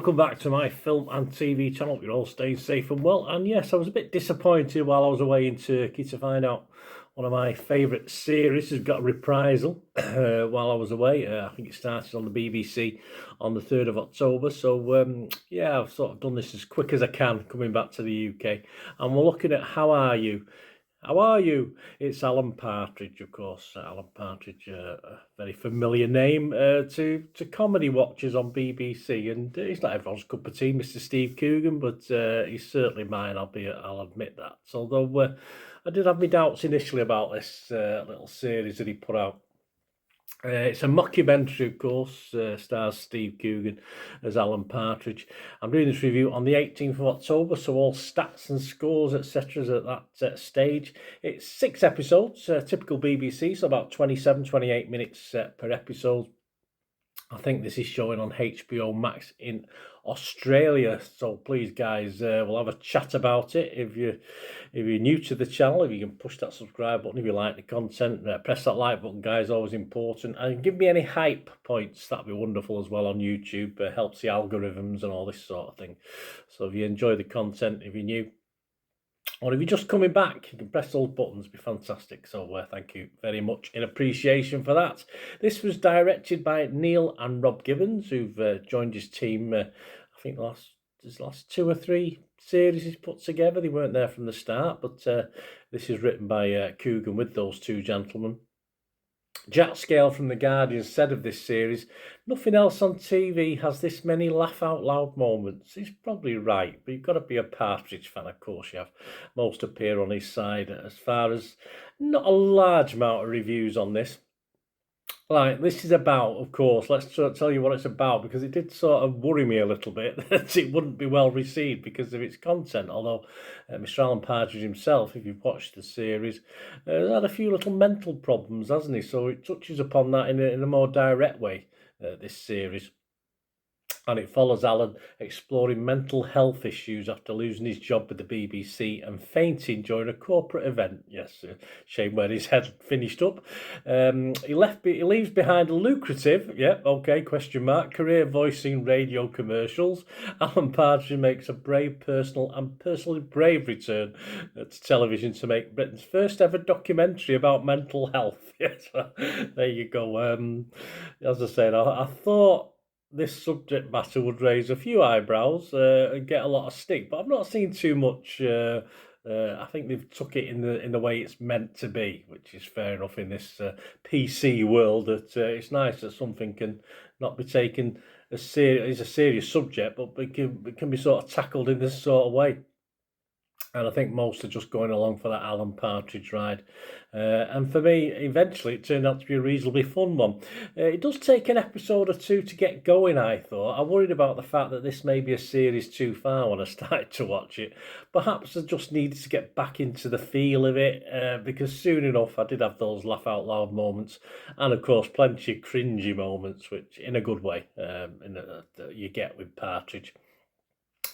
welcome back to my film and TV channel. You're all staying safe and well. And yes, I was a bit disappointed while I was away in Turkey to find out one of my favourite series has got a reprisal while I was away. I think it started on the BBC on the 3rd of October. So, yeah, I've sort of done this as quick as I can coming back to the UK. And we're looking at How Are You? How are you? It's Alan Partridge, of course. Alan Partridge, a very familiar name to comedy watchers on BBC, and he's not everyone's cup of tea, Mr. Steve Coogan, but he's certainly mine. I'll admit that. So, although I did have my doubts initially about this little series that he put out. It's a mockumentary, of course, stars Steve Coogan as Alan Partridge. I'm doing this review on the 18th of October, so all stats and scores, etc. is at that stage. It's 6 episodes, typical BBC, so about 27, 28 minutes per episode. I think this is showing on HBO Max in Australia, so please, guys, we'll have a chat about it. If you're new to the channel, if you can push that subscribe button, if you like the content, press that like button, guys, always important. And give me any hype points, that'd be wonderful as well on YouTube. Helps the algorithms and all this sort of thing. So if you enjoy the content, if you're new, or if you're just coming back, you can press those buttons, it'd be fantastic. So thank you very much in appreciation for that. This was directed by Neil and Rob Gibbons, who've joined his team, I think the last 2 or 3 series he's put together. They weren't there from the start, but this is written by Coogan with those 2 gentlemen. Jack Scale from The Guardian said of this series, "Nothing else on TV has this many laugh-out-loud moments." He's probably right, but you've got to be a Partridge fan, of course you have. Most appear on his side. As far as not a large amount of reviews on this. Right, this is about, of course, let's tell you what it's about, because it did sort of worry me a little bit that it wouldn't be well received because of its content, although Mr. Alan Partridge himself, if you've watched the series, has had a few little mental problems, hasn't he? So it touches upon that in a more direct way, this series. And it follows Alan exploring mental health issues after losing his job with the BBC and fainting during a corporate event. Yes, shame where his head finished up. He leaves behind a lucrative, career voicing radio commercials. Alan Partridge makes a brave personally brave return to television to make Britain's first ever documentary about mental health. Yes, there you go. As I said, I thought this subject matter would raise a few eyebrows and get a lot of stick, but I've not seen too much. I think they've took it in the way it's meant to be, which is fair enough in this PC world. That it's nice that something can not be taken as serious, as a serious subject, but it can be sort of tackled in this sort of way. And I think most are just going along for that Alan Partridge ride. And for me, eventually, it turned out to be a reasonably fun one. It does take an episode or 2 to get going, I thought. I worried about the fact that this may be a series too far when I started to watch it. Perhaps I just needed to get back into the feel of it, because soon enough I did have those laugh-out-loud moments. And, of course, plenty of cringy moments, which, in a good way, you get with Partridge.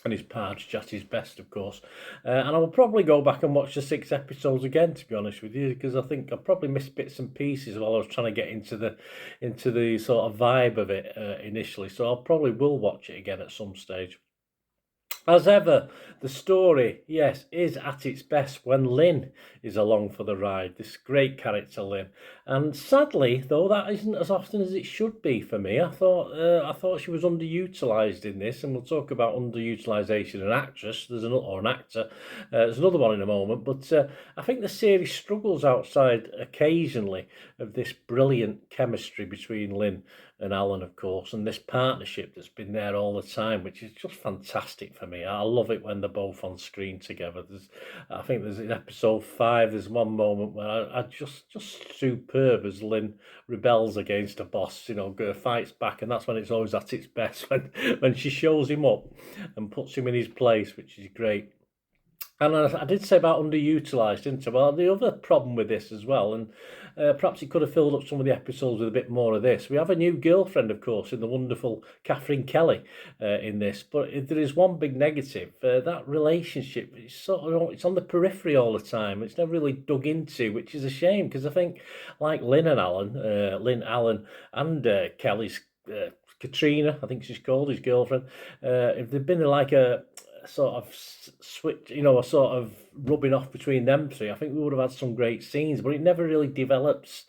And his Partridge at his best, of course. And I will probably go back and watch the 6 episodes again, to be honest with you, because I think I probably missed bits and pieces while I was trying to get into the sort of vibe of it initially. So I probably will watch it again at some stage. As ever, the story, yes, is at its best when Lynn is along for the ride. This great character, Lynn. And sadly, though, that isn't as often as it should be for me. I thought she was underutilised in this, and we'll talk about underutilisation of an actress. Or an actor. There's another one in a moment, but I think the series struggles outside occasionally of this brilliant chemistry between Lynn and Alan, of course, and this partnership that's been there all the time, which is just fantastic for me. I love it when they're both on screen together. I think there's in episode 5, there's one moment where I just superb as Lynn rebels against her boss, fights back, and that's when it's always at its best, when she shows him up and puts him in his place, which is great. And I did say about underutilised, didn't I? Well, the other problem with this as well, and perhaps it could have filled up some of the episodes with a bit more of this. We have a new girlfriend, of course, in the wonderful Catherine Kelly in this. But if there is one big negative, that relationship is it's on the periphery all the time. It's never really dug into, which is a shame, because I think, like Lynn, Alan, and Kelly's Katrina, I think she's called, his girlfriend. If there'd been like a sort of switch, a sort of rubbing off between them three, I think we would have had some great scenes. But it never really develops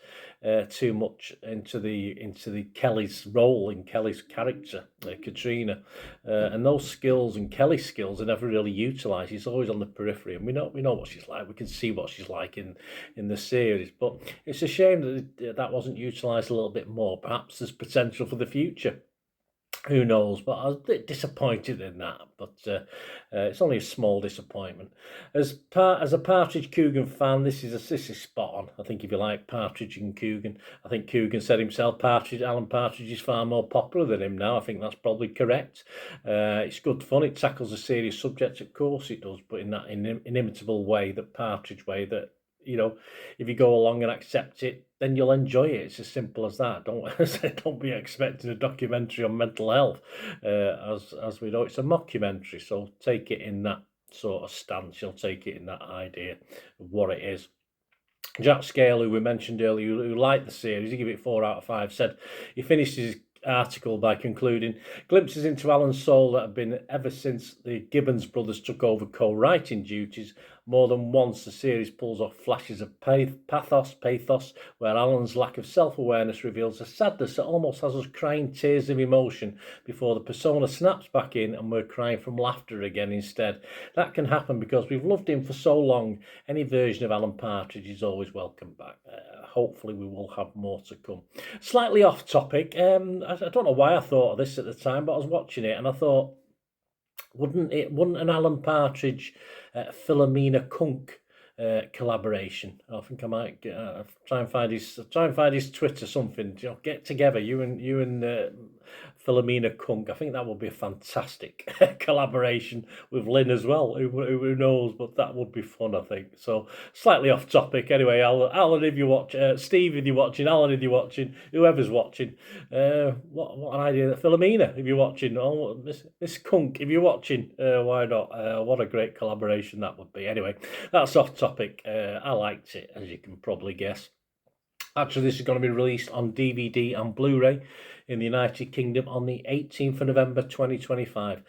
too much into the Kelly's role, in Kelly's character, Katrina, and those skills and Kelly's skills are never really utilised. She's always on the periphery, and we know what she's like. We can see what she's like in the series, but it's a shame that that wasn't utilised a little bit more. Perhaps there's potential for the future. Who knows? But I was a bit disappointed in that. But it's only a small disappointment. As a Partridge Coogan fan, this is spot on. I think if you like Partridge and Coogan, I think Coogan said himself, Alan Partridge is far more popular than him now. I think that's probably correct. It's good fun. It tackles a serious subject, of course it does, but in that inimitable way, that Partridge way, that if you go along and accept it, then you'll enjoy it. It's as simple as that. Don't be expecting a documentary on mental health. As we know, it's a mockumentary, so take it in that sort of stance. You'll take it in that idea of what it is. Jack Scale, who we mentioned earlier, who liked the series, he gave it 4 out of 5, said he finished his article by concluding, glimpses into Alan's soul that have been ever since the Gibbons brothers took over co-writing duties. More than once the series pulls off flashes of pathos, where Alan's lack of self-awareness reveals a sadness that almost has us crying tears of emotion before the persona snaps back in and we're crying from laughter again instead. That can happen because we've loved him for so long. Any version of Alan Partridge is always welcome back. Hopefully we will have more to come. Slightly off topic. I don't know why I thought of this at the time, but I was watching it and I thought, wouldn't an Alan Partridge Philomena Kunk collaboration? I think I might try and find his Twitter, something. Get together, you and Philomena Kunk. I think that would be a fantastic collaboration with Lynn as well. Who knows? But that would be fun, I think. So slightly off topic. Anyway, Alan, if you watch, Steve, if you're watching, Alan, if you're watching, whoever's watching, what an idea! Philomena, if you're watching, Miss Kunk, if you're watching, why not? What a great collaboration that would be. Anyway, that's off topic. I liked it, as you can probably guess. Actually, this is going to be released on DVD and Blu-ray in the United Kingdom on the 18th of November 2025.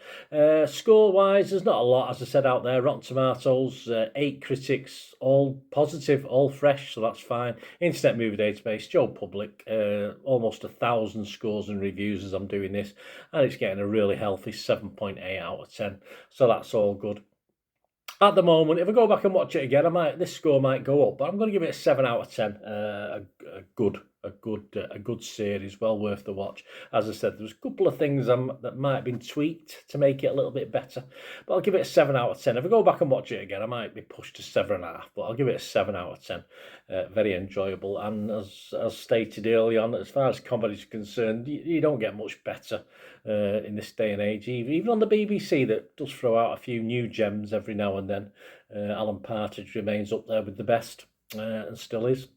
Score-wise, there's not a lot, as I said, out there. Rotten Tomatoes, 8 critics, all positive, all fresh, so that's fine. Internet Movie Database, Joe Public, almost 1,000 scores and reviews as I'm doing this, and it's getting a really healthy 7.8 out of 10, so that's all good. At the moment, if I go back and watch it again, this score might go up, but I'm going to give it a 7 out of 10. A good series, well worth the watch. As I said, there was a couple of things that might have been tweaked to make it a little bit better, but I'll give it a 7 out of 10. If I go back and watch it again, I might be pushed to 7.5, but I'll give it a 7 out of 10. Very enjoyable, and as stated early on, as far as comedy is concerned, you don't get much better in this day and age. Even on the BBC, that does throw out a few new gems every now and then, Alan Partridge remains up there with the best, and still is.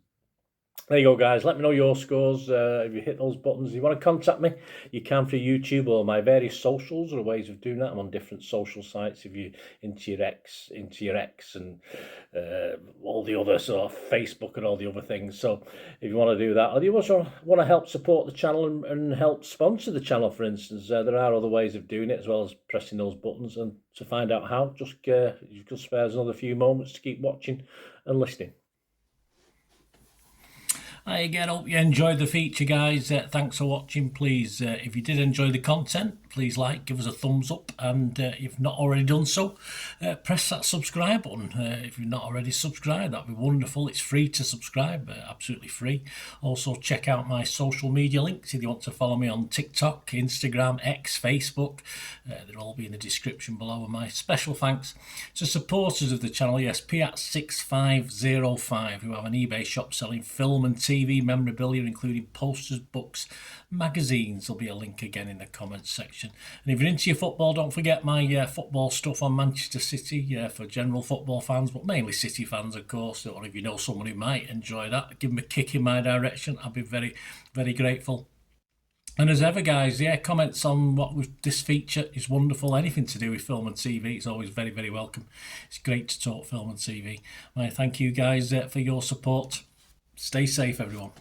There you go, guys. Let me know your scores. If you hit those buttons, if you want to contact me, you can through YouTube or my various socials. There are ways of doing that. I'm on different social sites. If you're into your X, and all the other sort of Facebook and all the other things. So if you want to do that, or you also want to help support the channel and help sponsor the channel, for instance, there are other ways of doing it, as well as pressing those buttons. And to find out how, just spare us another few moments to keep watching and listening. Hi again, hope you enjoyed the feature, guys. Thanks for watching. Please, if you did enjoy the content, please give us a thumbs up, and if you've not already done so, press that subscribe button. If you've not already subscribed, that'd be wonderful. It's free to subscribe, absolutely free. Also, check out my social media links if you want to follow me on TikTok, Instagram, X, Facebook. They'll all be in the description below. And my special thanks to supporters of the channel, yes, Piat6505, who have an eBay shop selling film and TV memorabilia, including posters, books, magazines. There'll be a link again in the comments section. And if you're into your football, don't forget my football stuff on Manchester City for general football fans, but mainly City fans, of course. Or if you know someone who might enjoy that, give them a kick in my direction. I'd be very, very grateful. And as ever, guys, comments on this feature is wonderful. Anything to do with film and TV is always very, very welcome. It's great to talk film and TV. I thank you guys for your support. Stay safe, everyone.